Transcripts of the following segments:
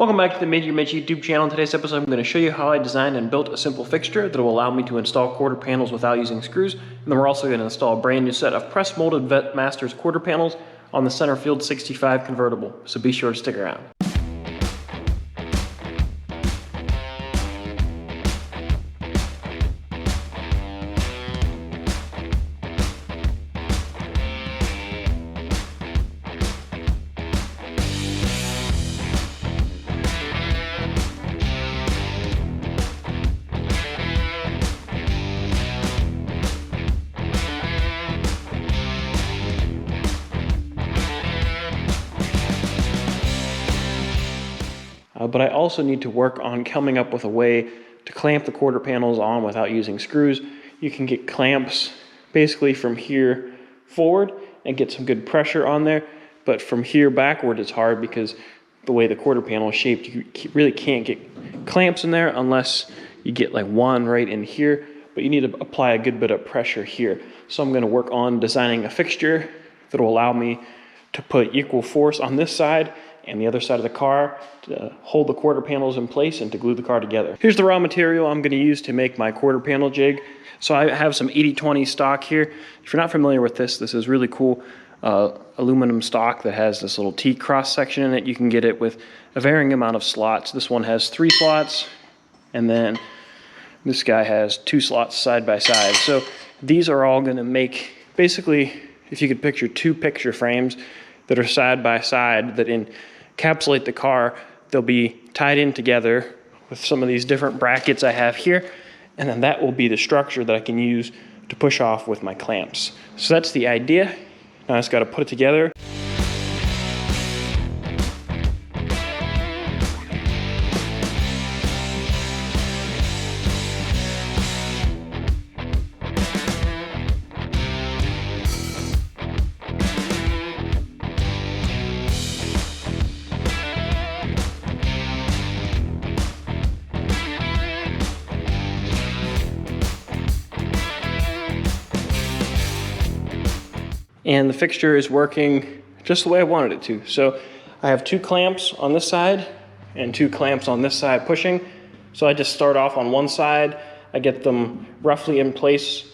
Welcome back to the Mid-Year YouTube channel. In today's episode, I'm going to show you how I designed and built a simple fixture that will allow me to install quarter panels without using screws. And then we're also going to install a brand new set of press molded Vettemasters quarter panels on the center field 65 convertible. So be sure to stick around. But I also need to work on coming up with a way to clamp the quarter panels on without using screws. You can get clamps basically from here forward and get some good pressure on there, but from here backward it's hard because the way the quarter panel is shaped, you really can't get clamps in there unless you get like one right in here, but you need to apply a good bit of pressure here. So I'm going to work on designing a fixture that will allow me to put equal force on this side and the other side of the car to hold the quarter panels in place and to glue the car together. Here's the raw material I'm going to use to make my quarter panel jig. So I have some 80/20 stock here. If you're not familiar with this, this is really cool aluminum stock that has this little T cross section in it. You can get it with a varying amount of slots. This one has 3 slots, and then this guy has 2 slots side by side. So these are all going to make, basically, if you could picture 2 picture frames that are side by side that encapsulate the car. They'll be tied in together with some of these different brackets I have here, and then that will be the structure that I can use to push off with my clamps. So that's the idea. Now I just got to put it together. And the fixture is working just the way I wanted it to. So I have 2 clamps on this side and 2 clamps on this side pushing. So I just start off on one side, I get them roughly in place,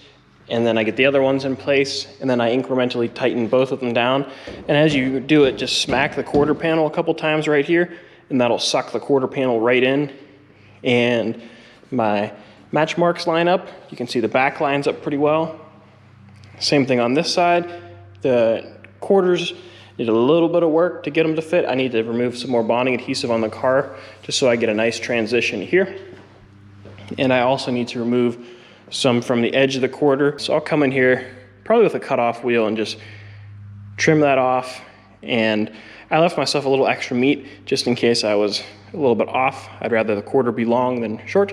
and then I get the other ones in place, and then I incrementally tighten both of them down. And as you do it, just smack the quarter panel a couple times right here, and that'll suck the quarter panel right in. And my match marks line up. You can see the back lines up pretty well. Same thing on this side. The quarters need a little bit of work to get them to fit. I need to remove some more bonding adhesive on the car just so I get a nice transition here. And I also need to remove some from the edge of the quarter. So I'll come in here probably with a cutoff wheel and just trim that off. And I left myself a little extra meat just in case I was a little bit off. I'd rather the quarter be long than short.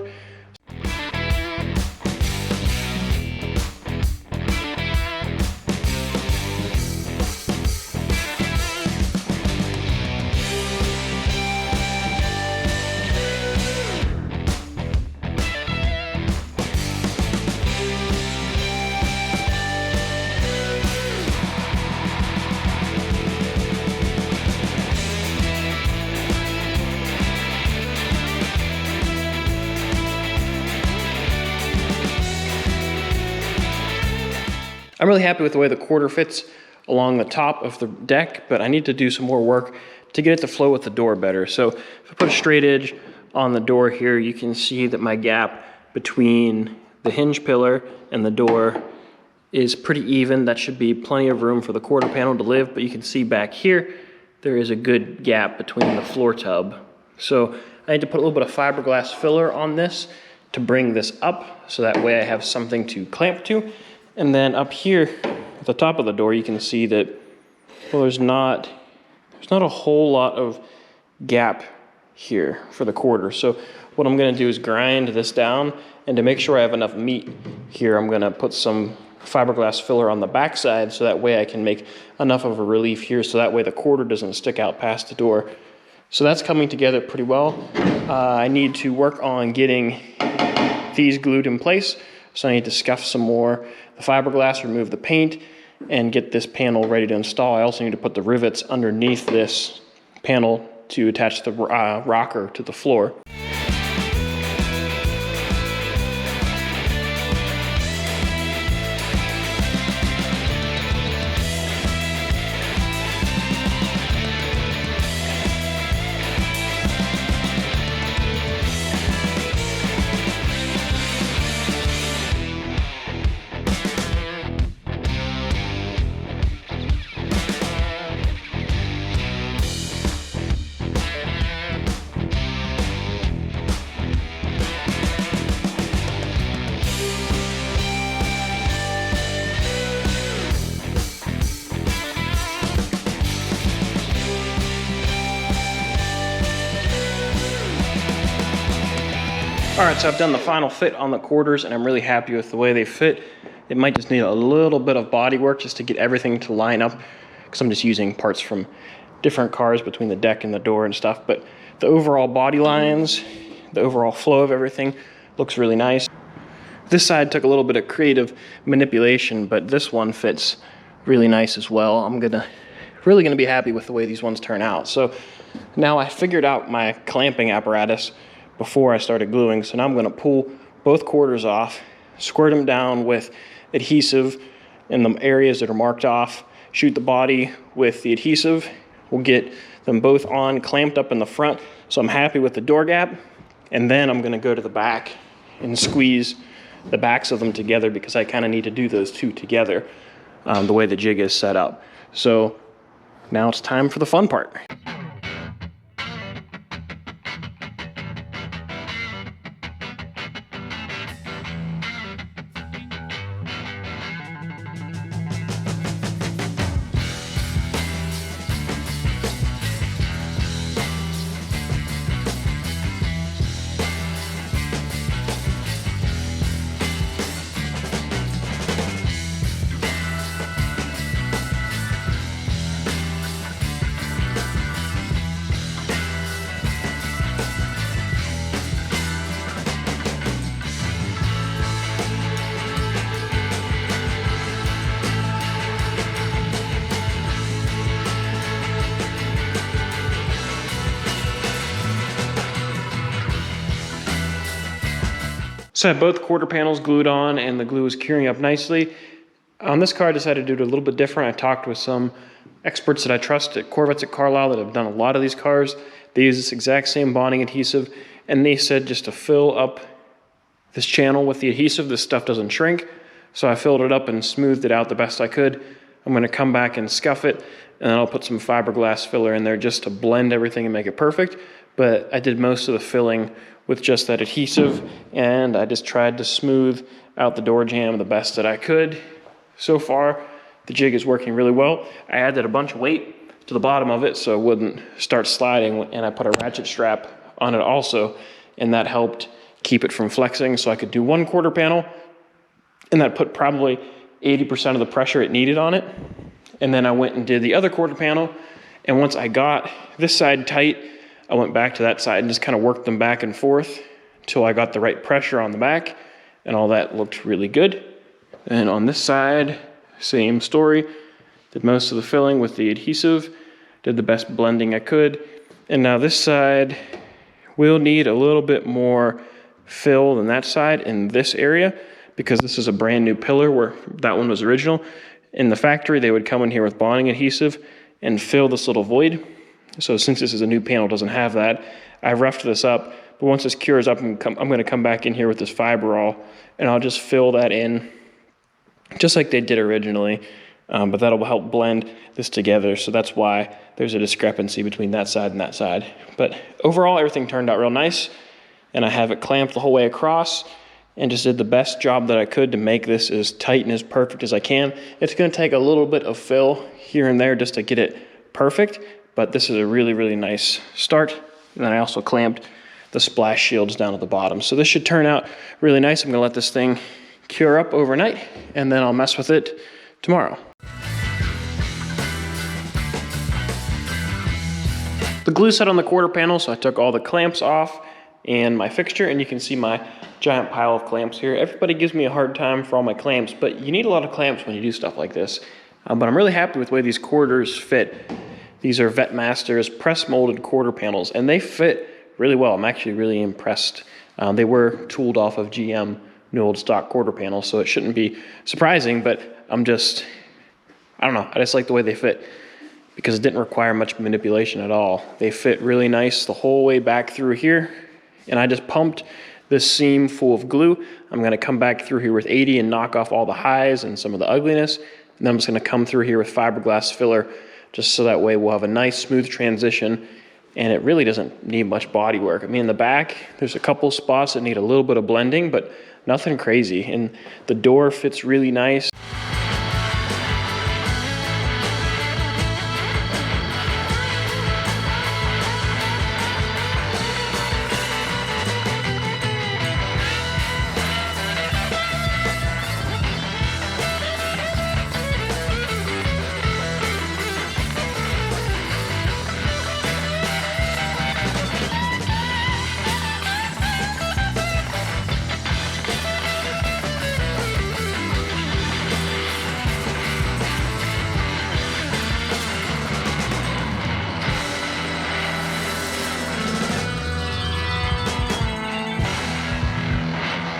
I'm really happy with the way the quarter fits along the top of the deck, but I need to do some more work to get it to flow with the door better. So if I put a straight edge on the door here, you can see that my gap between the hinge pillar and the door is pretty even. That should be plenty of room for the quarter panel to live, but you can see back here, there is a good gap between the floor tub. So I need to put a little bit of fiberglass filler on this to bring this up, so that way I have something to clamp to. And then up here at the top of the door, you can see that, well, there's not a whole lot of gap here for the quarter. So what I'm going to do is grind this down, and to make sure I have enough meat here, I'm going to put some fiberglass filler on the back side, so that way I can make enough of a relief here, so that way the quarter doesn't stick out past the door. So that's coming together pretty well. I need to work on getting these glued in place. So I need to scuff some more the fiberglass, remove the paint, and get this panel ready to install. I also need to put the rivets underneath this panel to attach the rocker to the floor. All right, so I've done the final fit on the quarters and I'm really happy with the way they fit. It might just need a little bit of body work just to get everything to line up because I'm just using parts from different cars between the deck and the door and stuff. But the overall body lines, the overall flow of everything looks really nice. This side took a little bit of creative manipulation, but this one fits really nice as well. I'm really gonna be happy with the way these ones turn out. So now I figured out my clamping apparatus before I started gluing. So now I'm gonna pull both quarters off, squirt them down with adhesive in the areas that are marked off, shoot the body with the adhesive. We'll get them both on, clamped up in the front. So I'm happy with the door gap. And then I'm gonna go to the back and squeeze the backs of them together because I kind of need to do those two together the way the jig is set up. So now it's time for the fun part. So I have both quarter panels glued on and the glue is curing up nicely. On this car, I decided to do it a little bit different. I talked with some experts that I trust at Corvettes at Carlisle that have done a lot of these cars. They use this exact same bonding adhesive, and they said just to fill up this channel with the adhesive, this stuff doesn't shrink. So I filled it up and smoothed it out the best I could. I'm gonna come back and scuff it, and then I'll put some fiberglass filler in there just to blend everything and make it perfect. But I did most of the filling with just that adhesive, and I just tried to smooth out the door jamb the best that I could. So far, the jig is working really well. I added a bunch of weight to the bottom of it so it wouldn't start sliding, and I put a ratchet strap on it also, and that helped keep it from flexing so I could do one quarter panel, and that put probably 80% of the pressure it needed on it. And then I went and did the other quarter panel, and once I got this side tight, I went back to that side and just kind of worked them back and forth until I got the right pressure on the back, and all that looked really good. And on this side, same story. Did most of the filling with the adhesive, did the best blending I could. And now this side will need a little bit more fill than that side in this area because this is a brand new pillar where that one was original. In the factory, they would come in here with bonding adhesive and fill this little void. So since this is a new panel, it doesn't have that. I roughed this up, but once this cures up, I'm gonna come back in here with this fiberall and I'll just fill that in just like they did originally, but that'll help blend this together. So that's why there's a discrepancy between that side and that side. But overall, everything turned out real nice, and I have it clamped the whole way across and just did the best job that I could to make this as tight and as perfect as I can. It's gonna take a little bit of fill here and there just to get it perfect, but this is a really, really nice start. And then I also clamped the splash shields down at the bottom. So this should turn out really nice. I'm gonna let this thing cure up overnight, and then I'll mess with it tomorrow. The glue set on the quarter panel, so I took all the clamps off and my fixture, and you can see my giant pile of clamps here. Everybody gives me a hard time for all my clamps, but you need a lot of clamps when you do stuff like this. But I'm really happy with the way these quarters fit. These are Vettemasters press molded quarter panels, and they fit really well. I'm actually really impressed. They were tooled off of GM new old stock quarter panels, so it shouldn't be surprising, but I don't know, I just like the way they fit because it didn't require much manipulation at all. They fit really nice the whole way back through here, and I just pumped this seam full of glue. I'm gonna come back through here with 80 and knock off all the highs and some of the ugliness, and then I'm just gonna come through here with fiberglass filler, just so that way we'll have a nice smooth transition, and it really doesn't need much body work. I mean, in the back, there's a couple spots that need a little bit of blending, but nothing crazy, and the door fits really nice.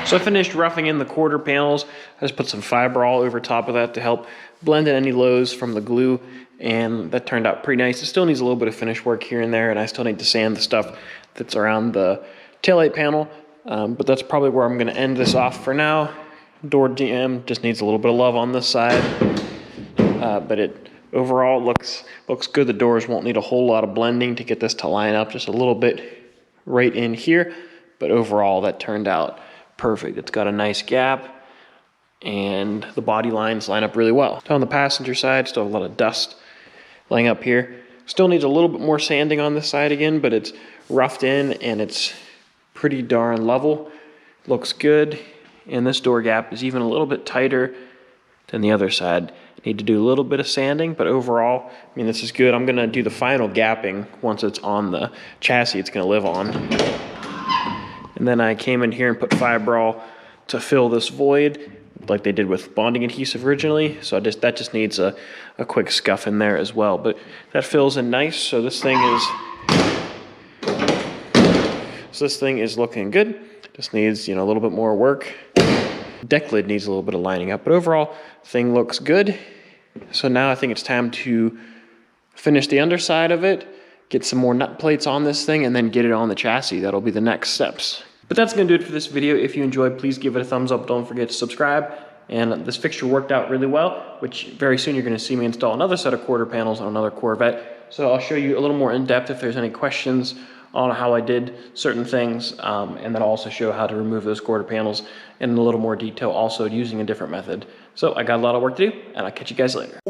So I finished roughing in the quarter panels. I just put some fiber all over top of that to help blend in any lows from the glue, and that turned out pretty nice. It still needs a little bit of finish work here and there, and I still need to sand the stuff that's around the taillight panel, but that's probably where I'm gonna end this off for now. Door DM just needs a little bit of love on this side, but it overall looks good. The doors won't need a whole lot of blending to get this to line up, just a little bit right in here, but overall that turned out perfect. It's got a nice gap, and the body lines line up really well. On the passenger side, still a lot of dust laying up here. Still needs a little bit more sanding on this side again, but it's roughed in and it's pretty darn level. Looks good, and this door gap is even a little bit tighter than the other side. Need to do a little bit of sanding, but overall, I mean, this is good. I'm gonna do the final gapping once it's on the chassis it's gonna live on. And then I came in here and put fiberall to fill this void like they did with bonding adhesive originally. So that just needs a quick scuff in there as well. But that fills in nice. So this thing is looking good. Just needs, you know, a little bit more work. Deck lid needs a little bit of lining up, but overall thing looks good. So now I think it's time to finish the underside of it, get some more nut plates on this thing, and then get it on the chassis. That'll be the next steps. But that's gonna do it for this video. If you enjoyed, please give it a thumbs up. Don't forget to subscribe. And this fixture worked out really well, which very soon you're gonna see me install another set of quarter panels on another Corvette. So I'll show you a little more in depth if there's any questions on how I did certain things. And then I'll also show how to remove those quarter panels in a little more detail, also using a different method. So I got a lot of work to do, and I'll catch you guys later.